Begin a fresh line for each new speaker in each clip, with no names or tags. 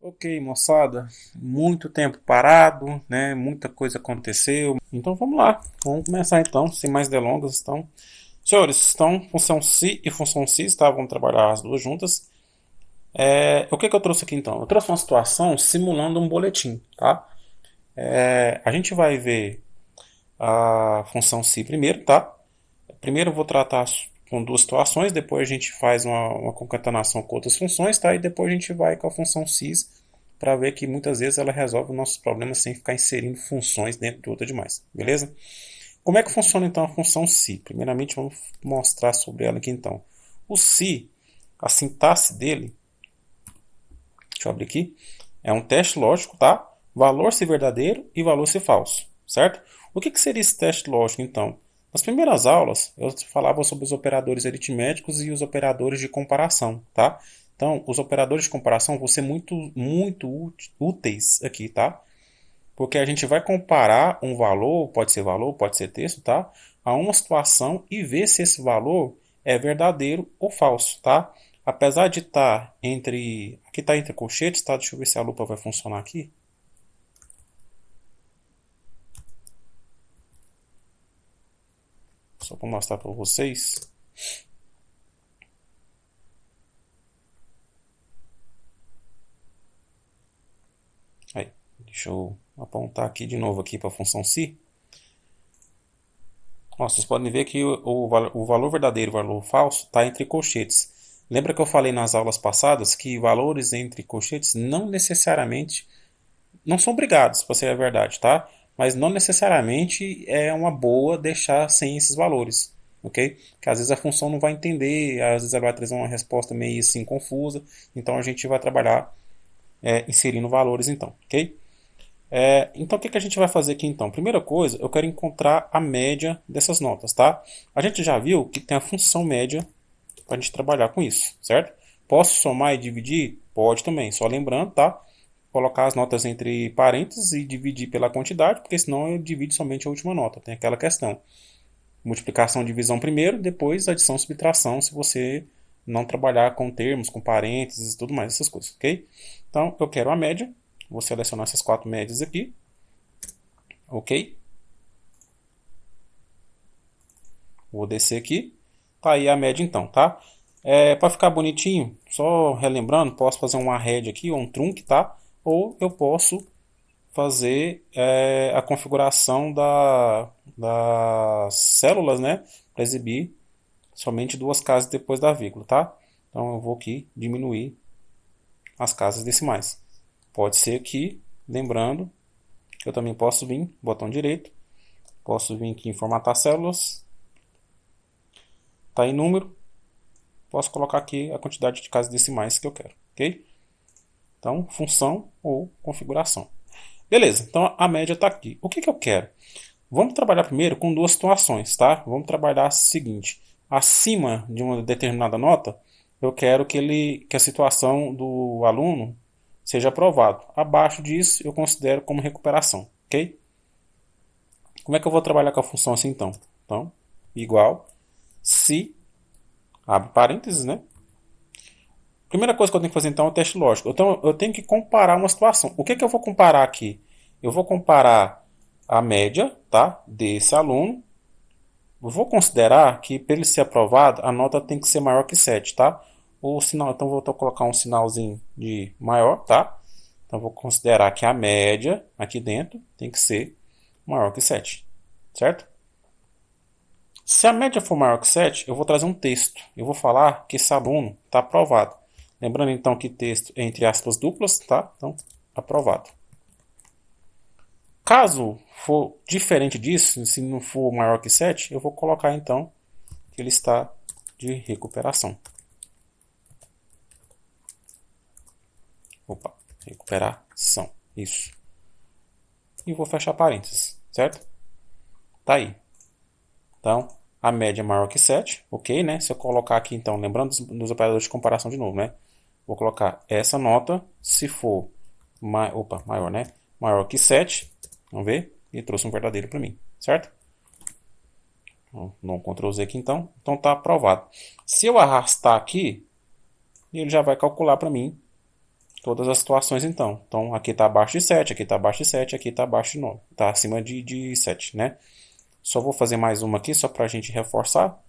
Ok, moçada, muito tempo parado, né? Muita coisa aconteceu. Então vamos lá, vamos começar então, sem mais delongas. Então, senhores, então função si e função cis, tá? Vamos trabalhar as duas juntas. O que que eu trouxe aqui então? Eu trouxe uma situação simulando um boletim, tá? A gente vai ver a função si primeiro, tá? Primeiro eu vou tratar com duas situações, depois a gente faz uma concatenação com outras funções, tá? E depois a gente vai com a função cis para ver que muitas vezes ela resolve os nossos problemas sem ficar inserindo funções dentro de outra demais, beleza? Como é que funciona então a função si? Primeiramente vamos mostrar sobre ela aqui então. O si, a sintaxe dele, deixa eu abrir aqui, é um teste lógico, tá? Valor se verdadeiro e valor se falso, certo? O que seria esse teste lógico então? Nas primeiras aulas, eu falava sobre os operadores aritméticos e os operadores de comparação, tá? Então, os operadores de comparação vão ser muito úteis aqui, tá? Porque a gente vai comparar um valor, pode ser texto, tá? A uma situação e ver se esse valor é verdadeiro ou falso, tá? Apesar de estar entre... Aqui está entre colchetes, tá? Deixa eu ver se a lupa vai funcionar aqui. Só para mostrar para vocês. Aí, deixa eu apontar aqui de novo aqui para a função si. Ó, vocês podem ver que o valor verdadeiro e o valor falso está entre colchetes. Lembra que eu falei nas aulas passadas que valores entre colchetes não necessariamente, não são obrigados, para ser a verdade, tá? Mas não necessariamente é uma boa deixar sem esses valores, ok? Porque às vezes a função não vai entender, às vezes ela vai trazer uma resposta meio assim confusa, então a gente vai trabalhar inserindo valores então, ok? Então, o que a gente vai fazer aqui então? Primeira coisa, eu quero encontrar a média dessas notas, tá? A gente já viu que tem a função média para a gente trabalhar com isso, certo? Posso somar e dividir? Pode também, só lembrando, tá? Colocar as notas entre parênteses e dividir pela quantidade, porque senão eu divido somente a última nota. Tem aquela questão. Multiplicação, divisão primeiro, depois adição, subtração, se você não trabalhar com termos, com parênteses e tudo mais, essas coisas, ok? Então, eu quero a média. Vou selecionar essas quatro médias aqui. Ok? Vou descer aqui. Tá aí a média então, tá? Para ficar bonitinho, só relembrando, posso fazer um arred aqui, ou um trunc, tá? Ou eu posso fazer a configuração das células, né? Para exibir somente duas casas depois da vírgula, tá? Então eu vou aqui diminuir as casas decimais. Pode ser aqui, lembrando, que eu também posso vir, botão direito, posso vir aqui em formatar células, tá em número, posso colocar aqui a quantidade de casas decimais que eu quero, ok? Então, função ou configuração. Beleza, então a média está aqui. O que eu quero? Vamos trabalhar primeiro com duas situações, tá? Vamos trabalhar o seguinte: acima de uma determinada nota, eu quero que a situação do aluno seja aprovado. Abaixo disso, eu considero como recuperação, ok? Como é que eu vou trabalhar com a função assim então? Então, igual se, abre parênteses, né? Primeira coisa que eu tenho que fazer então é o teste lógico. Então eu tenho que comparar uma situação. O que eu vou comparar aqui? Eu vou comparar a média, tá, desse aluno. Eu vou considerar que para ele ser aprovado, a nota tem que ser maior que 7, tá? O sinal, então vou colocar um sinalzinho de maior, tá? Então vou considerar que a média aqui dentro tem que ser maior que 7, certo? Se a média for maior que 7, eu vou trazer um texto. Eu vou falar que esse aluno está aprovado. Lembrando então que texto é entre aspas duplas, tá? Então, aprovado. Caso for diferente disso, se não for maior que 7, eu vou colocar então que ele está de recuperação. Opa, recuperação. Isso. E vou fechar parênteses, certo? Tá aí. Então, a média é maior que 7, ok, né? Se eu colocar aqui, então, lembrando dos operadores de comparação de novo, né? Vou colocar essa nota, se for maior, né? Maior que 7, vamos ver, e trouxe um verdadeiro para mim, certo? Não Ctrl Z aqui então, então tá aprovado. Se eu arrastar aqui, ele já vai calcular para mim todas as situações então. Então aqui está abaixo de 7, aqui está abaixo de 7, aqui está abaixo de 9. Está acima de 7, né? Só vou fazer mais uma aqui, só para a gente reforçar.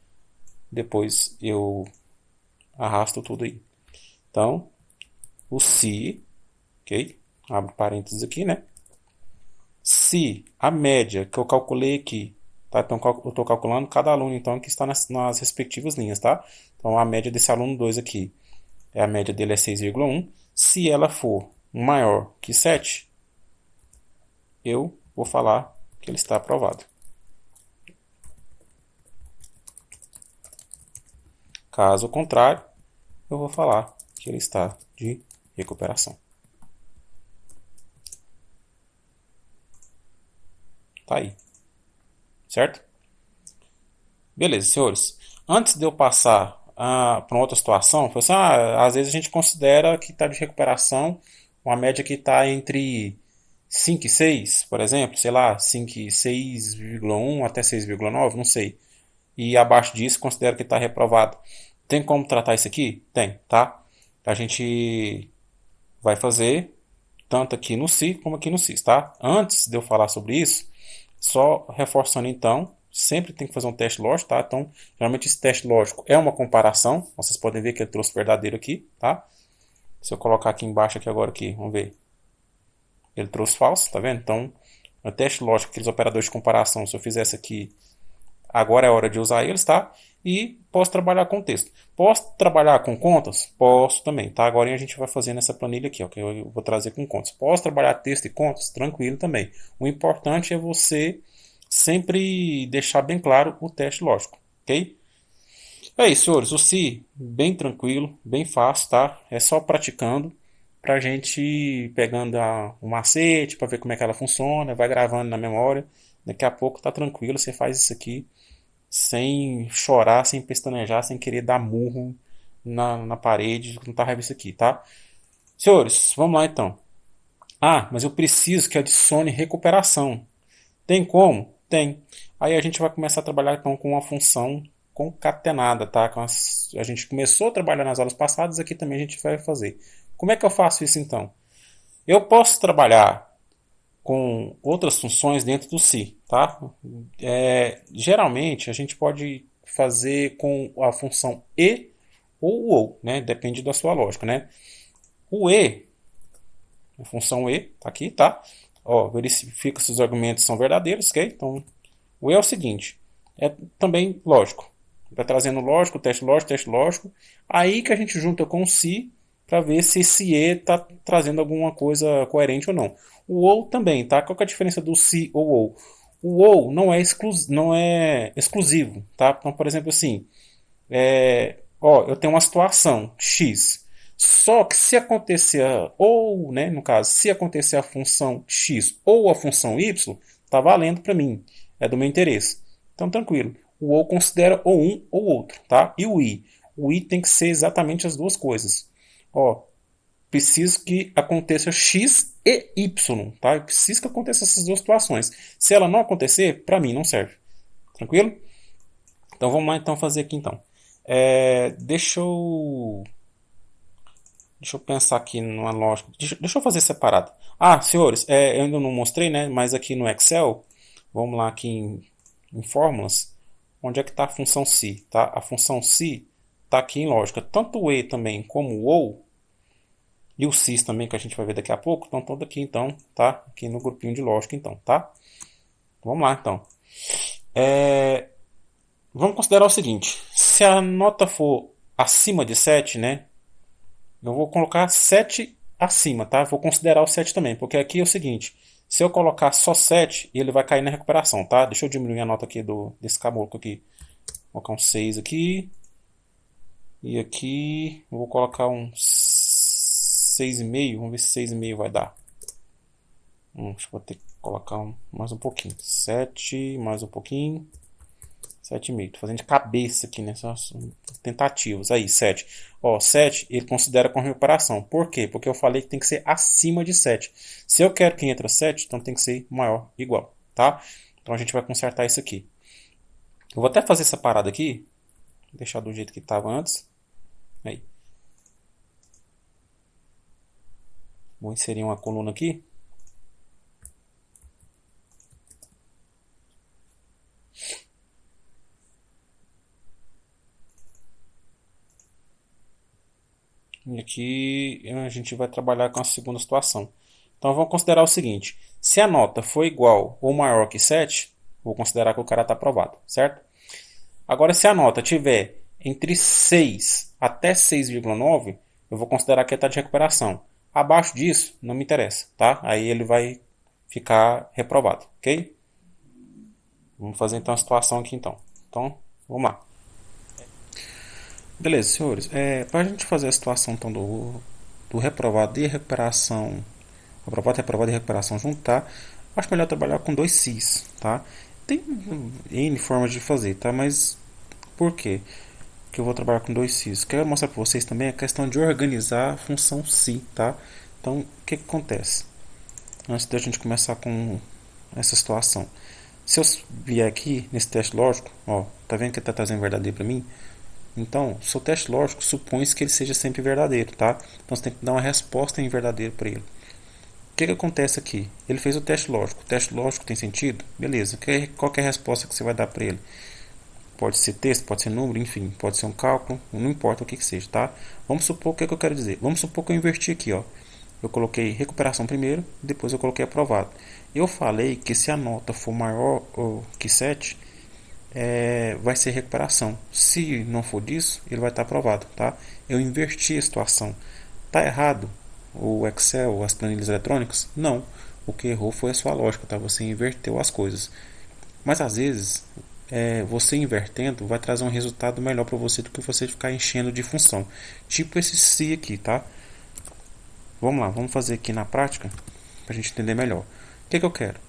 Depois eu arrasto tudo aí. Então, o se, ok? Abro parênteses aqui, né? Se a média que eu calculei aqui, tá? Então eu estou calculando cada aluno então que está nas respectivas linhas, tá? Então a média desse aluno 2 aqui, a média dele é 6,1. Se ela for maior que 7, eu vou falar que ele está aprovado. Caso contrário, eu vou falar que ele está de recuperação. Tá aí. Certo? Beleza, senhores. Antes de eu passar para uma outra situação, foi assim, às vezes a gente considera que está de recuperação uma média que está entre 5 e 6, por exemplo, sei lá, 5, 6,1 até 6,9, não sei. E abaixo disso considera que está reprovado. Tem como tratar isso aqui? Tem, tá? A gente vai fazer tanto aqui no si como aqui no cis, tá? Antes de eu falar sobre isso, só reforçando então, sempre tem que fazer um teste lógico, tá? Então, geralmente esse teste lógico é uma comparação. Vocês podem ver que ele trouxe verdadeiro aqui, tá? Se eu colocar aqui embaixo aqui agora aqui, vamos ver. Ele trouxe falso, tá vendo? Então, o teste lógico, aqueles operadores de comparação, se eu fizesse aqui, agora é hora de usar eles, tá? E posso trabalhar com texto. Posso trabalhar com contas? Posso também, tá? Agora a gente vai fazer nessa planilha aqui, ó, que eu vou trazer com contas. Posso trabalhar texto e contas? Tranquilo também. O importante é você sempre deixar bem claro o teste lógico, ok? É isso, senhores. O si, bem tranquilo, bem fácil, tá? É só praticando pra gente ir pegando um macete para ver como é que ela funciona, vai gravando na memória. Daqui a pouco tá tranquilo, você faz isso aqui sem chorar, sem pestanejar, sem querer dar murro na parede, não tá raiva isso aqui, tá? Senhores, vamos lá então. Ah, mas eu preciso que adicione recuperação. Tem como? Tem. Aí a gente vai começar a trabalhar então com uma função concatenada, tá? A gente começou a trabalhar nas aulas passadas, aqui também a gente vai fazer. Como é que eu faço isso então? Eu posso trabalhar com outras funções dentro do si, tá? Geralmente a gente pode fazer com a função e ou, né? Depende da sua lógica, né? O e, a função e, tá aqui, tá? Ó, verifica se os argumentos são verdadeiros, ok? Então, o e é o seguinte, é também lógico. Vai trazendo lógico, teste lógico. Aí que a gente junta com o se para ver se esse e está trazendo alguma coisa coerente ou não. O ou também, tá? Qual que é a diferença do se ou ou? O ou não é exclusivo, tá? Então, por exemplo, assim, eu tenho uma situação X. Só que se acontecer, ou, né, no caso, se acontecer a função X ou a função Y, tá valendo para mim. É do meu interesse. Então, tranquilo. O ou considera ou um ou outro, tá? E o i? O i tem que ser exatamente as duas coisas. Ó, preciso que aconteça X e Y, tá? Eu preciso que aconteça essas duas situações. Se ela não acontecer, para mim não serve. Tranquilo? Então vamos lá então fazer aqui então. Deixa eu pensar aqui numa lógica. Deixa eu fazer separado. Ah, senhores, eu ainda não mostrei, né? Mas aqui no Excel, vamos lá aqui em fórmulas, onde é que está a função se, tá? A função se está aqui em lógica. Tanto o e também como o ou e o cis também, que a gente vai ver daqui a pouco, estão todos aqui então, tá? Aqui no grupinho de lógica então, tá? Vamos lá então. Vamos considerar o seguinte, se a nota for acima de 7, né? Eu vou colocar 7 acima, tá? Vou considerar o 7 também, porque aqui é o seguinte, se eu colocar só 7, ele vai cair na recuperação, tá? Deixa eu diminuir a nota aqui desse caboclo aqui. Vou colocar um 6 aqui. E aqui eu vou colocar um 6,5. Vamos ver se 6,5 vai dar. Acho que vou ter que colocar mais um pouquinho. 7, mais um pouquinho. 7,5. Tô fazendo de cabeça aqui, né? Só tentativas. Aí, 7. Ó, 7 ele considera com recuperação. Por quê? Porque eu falei que tem que ser acima de 7. Se eu quero que entre 7, então tem que ser maior, igual, tá? Então a gente vai consertar isso aqui. Eu vou até fazer essa parada aqui. Vou deixar do jeito que estava antes. Aí. Vou inserir uma coluna aqui. E aqui a gente vai trabalhar com a segunda situação. Então vamos considerar o seguinte: se a nota for igual ou maior que 7, vou considerar que o cara está aprovado, certo? Agora, se a nota tiver entre 6 até 6,9, eu vou considerar que está de recuperação. Abaixo disso, não me interessa, tá? Aí ele vai ficar reprovado, ok? Vamos fazer então a situação aqui então. Então, vamos lá. Beleza, senhores. Para a gente fazer a situação então, do reprovado e recuperação, aprovado, reprovado e recuperação junto, tá? Acho melhor trabalhar com dois Cs, tá? Tem N formas de fazer, tá? Mas por quê que eu vou trabalhar com dois Cs? Quero mostrar para vocês também a questão de organizar a função Si, tá? Então, o que acontece? Antes da gente começar com essa situação. Se eu vier aqui nesse teste lógico, ó, tá vendo que está trazendo verdadeiro para mim? Então, seu teste lógico supõe que ele seja sempre verdadeiro, tá? Então você tem que dar uma resposta em verdadeiro para ele. O que acontece aqui? Ele fez o teste lógico. O teste lógico tem sentido? Beleza. Qual é a resposta que você vai dar para ele? Pode ser texto, pode ser número, enfim, pode ser um cálculo, não importa o que seja, tá? Vamos supor o que eu quero dizer. Vamos supor que eu inverti aqui, ó. Eu coloquei recuperação primeiro, depois eu coloquei aprovado. Eu falei que se a nota for maior que 7, vai ser recuperação. Se não for disso, ele vai estar aprovado, tá? Eu inverti a situação. Tá errado o Excel, as planilhas eletrônicas? Não. O que errou foi a sua lógica, tá? Você inverteu as coisas. Mas às vezes, você invertendo vai trazer um resultado melhor para você do que você ficar enchendo de função. Tipo esse se aqui, tá? Vamos lá, vamos fazer aqui na prática para a gente entender melhor. O que eu quero?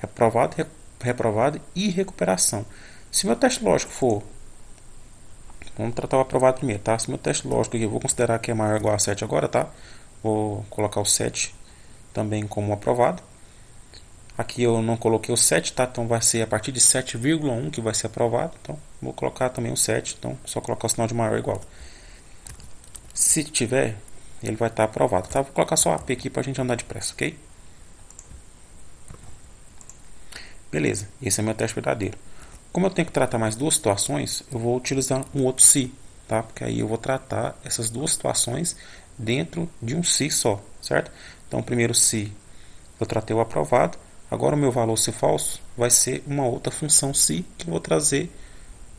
Reprovado, reprovado e recuperação. Se meu teste lógico for, vamos tratar o aprovado primeiro, tá? Se meu teste lógico aqui eu vou considerar que é maior ou igual a 7 agora, tá? Vou colocar o 7 também como aprovado. Aqui eu não coloquei o 7, tá? Então vai ser a partir de 7,1 que vai ser aprovado. Então vou colocar também o 7, então só colocar o sinal de maior ou igual. Se tiver, ele vai estar aprovado, tá? Vou colocar só AP aqui para a gente andar depressa, ok? Beleza, esse é meu teste verdadeiro. Como eu tenho que tratar mais duas situações, eu vou utilizar um outro se, tá? Porque aí eu vou tratar essas duas situações dentro de um se só, certo? Então, primeiro se eu tratei o aprovado, agora o meu valor se falso vai ser uma outra função se que eu vou trazer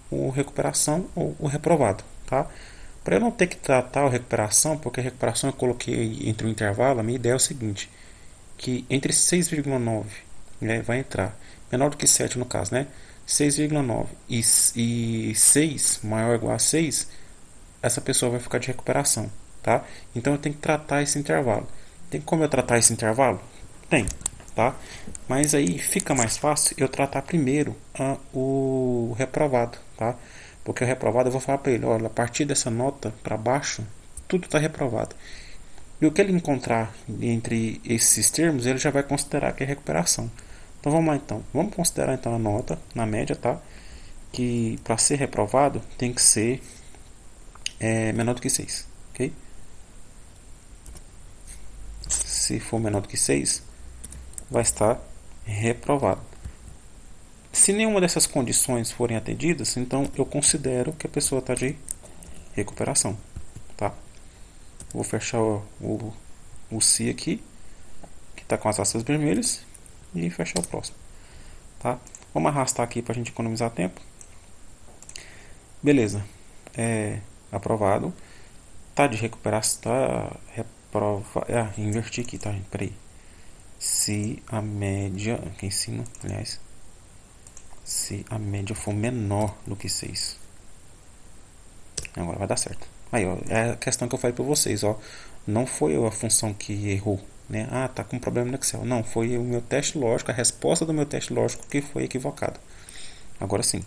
o recuperação ou o reprovado, tá? Para eu não ter que tratar a recuperação, porque a recuperação eu coloquei entre um intervalo, a minha ideia é o seguinte, que entre 6,9, né, vai entrar menor do que 7 no caso, né? 6,9 e 6 maior ou igual a 6, essa pessoa vai ficar de recuperação, tá? Então eu tenho que tratar esse intervalo. Tem como eu tratar esse intervalo? Tem, tá? Mas aí fica mais fácil eu tratar primeiro o reprovado, tá? Porque o reprovado eu vou falar para ele, olha, a partir dessa nota para baixo, tudo está reprovado. E o que ele encontrar entre esses termos, ele já vai considerar que é recuperação. Então vamos lá então. Vamos considerar então a nota na média, tá? Que para ser reprovado tem que ser menor do que 6, ok? Se for menor do que 6, vai estar reprovado. Se nenhuma dessas condições forem atendidas, então eu considero que a pessoa está de recuperação, tá? Vou fechar o se aqui, que está com as asas vermelhas, e fechar o próximo, tá? Vamos arrastar aqui para a gente economizar tempo. Beleza, aprovado. Tá de recuperação, tá reprova. Inverti aqui, tá, gente? Peraí. Se a média, aqui em cima, aliás, se a média for menor do que 6, agora vai dar certo. Aí, ó, é a questão que eu falei para vocês, ó. Não foi a função que errou, né? Ah, tá com problema no Excel. Não, foi o meu teste lógico, a resposta do meu teste lógico que foi equivocada. Agora sim.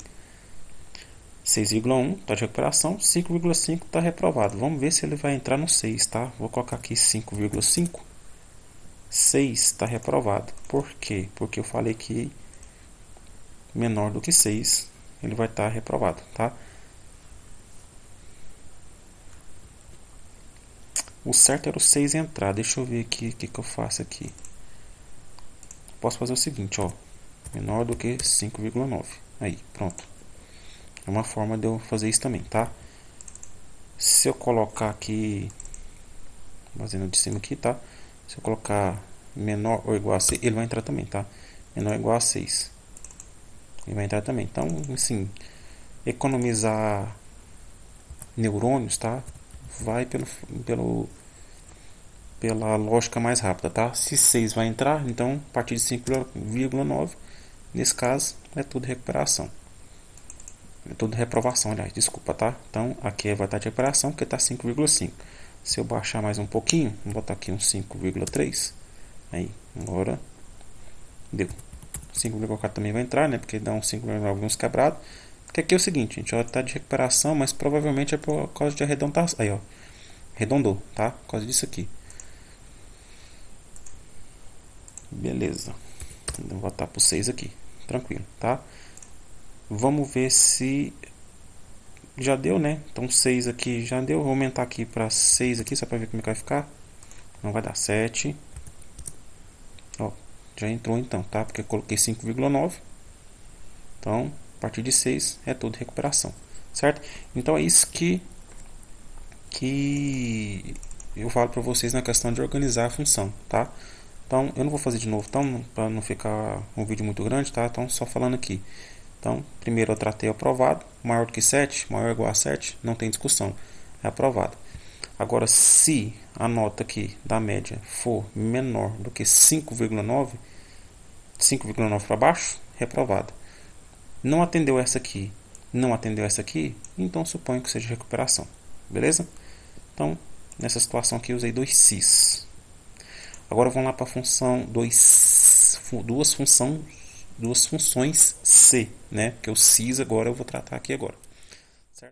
6,1 está de recuperação, 5,5 está reprovado. Vamos ver se ele vai entrar no 6, tá? Vou colocar aqui 5,5. 6 está reprovado. Por quê? Porque eu falei que menor do que 6 ele vai estar reprovado, tá? O certo era o 6 entrar. Deixa eu ver aqui o que eu faço aqui. Posso fazer o seguinte, ó. Menor do que 5,9. Aí, pronto. É uma forma de eu fazer isso também, tá? Se eu colocar aqui, fazendo de cima aqui, tá? Se eu colocar menor ou igual a 6, ele vai entrar também, tá? Menor ou igual a 6. Ele vai entrar também. Então, assim, economizar neurônios, tá? Vai pela lógica mais rápida, tá? Se 6 vai entrar, então a partir de 5,9, nesse caso, é tudo recuperação. É tudo reprovação, aliás, desculpa, tá? Então aqui vai estar de recuperação porque está 5,5. Se eu baixar mais um pouquinho, vou botar aqui um 5,3. Aí, agora deu. 5,4 também vai entrar, né? Porque dá um 5,9 uns quebrados. Porque aqui é o seguinte, gente, ó, tá de recuperação, mas provavelmente é por causa de arredondar. Aí, ó, arredondou, tá? Por causa disso aqui. Beleza. Então vou botar pro 6 aqui. Tranquilo, tá? Vamos ver se já deu, né? Então 6 aqui já deu. Vou aumentar aqui para 6 aqui, só para ver como é que vai ficar. Não vai dar 7. Ó, já entrou então, tá? Porque eu coloquei 5,9. Então, a partir de 6 é tudo recuperação, certo? Então é isso que eu falo para vocês na questão de organizar a função, tá? Então, eu não vou fazer de novo, então, para não ficar um vídeo muito grande, tá? Então, só falando aqui. Então, primeiro eu tratei aprovado, maior do que 7, maior ou igual a 7, não tem discussão, é aprovado. Agora, se a nota aqui da média for menor do que 5,9, 5,9 para baixo, reprovado. Não atendeu essa aqui, não atendeu essa aqui, então suponho que seja recuperação, beleza? Então, nessa situação aqui eu usei 2x. Agora vamos lá para a função duas funções C, né? Porque o cis agora eu vou tratar aqui agora.